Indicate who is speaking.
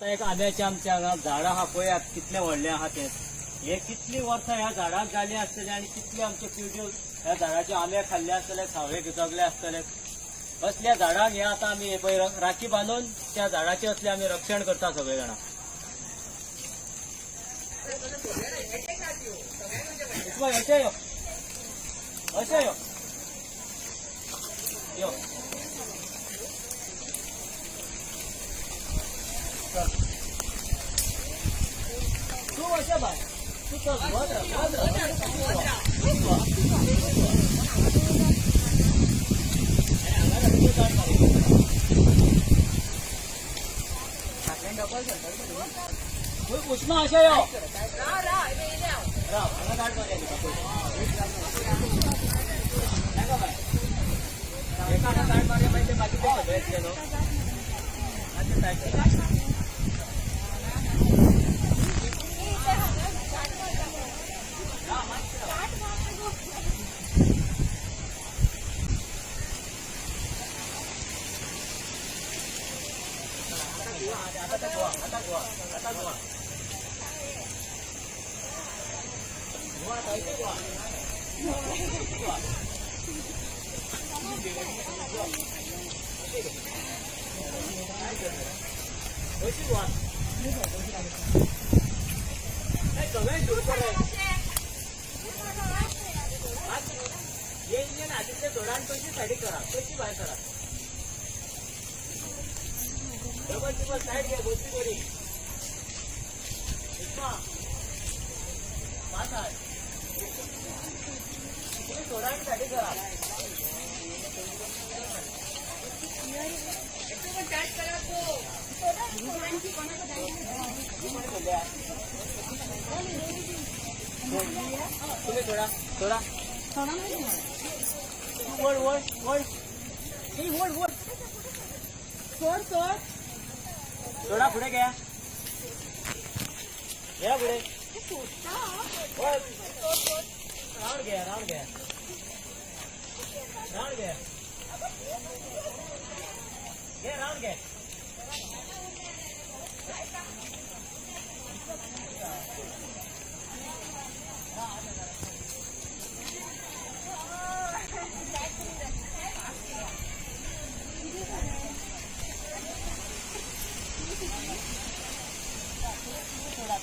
Speaker 1: एक आंब्याच्या आमच्या हांगा झाडां आहा पळयात कितले व्हडले आहा ते. हे कितली वर्सां ह्या झाडाक जाली आसतली आनी कितली आमचे पिळग्यो ह्या झाडाचे आंबे खाल्ले आसतले, सावळे जगले आसतले. असल्या झाडांक हे आता आमी पळय राखी बांदून त्या झाडाचे असले आमी रक्षण करता सगळे जाणां. अशें यो अशें यो यो तू अशें बाय तू चल वच उष्मा अशें यो हांगा काड मरे एका काड मारे मागीर ते बाकीचे सगळे येतले न्हू. जोडान कशी साडी करा कशी भायर करा डबल टिबल साईड घ्या गोष्टी करी जोडान साडी करा तुम्ही थोडा थोडा वळ वळ वळ वळ वळ सोड सोड थोडा पुढे घ्या घ्या पुढे राऊंड घ्या राऊंड घ्या राऊंड घ्या घे राऊंड घ्या थोड़ा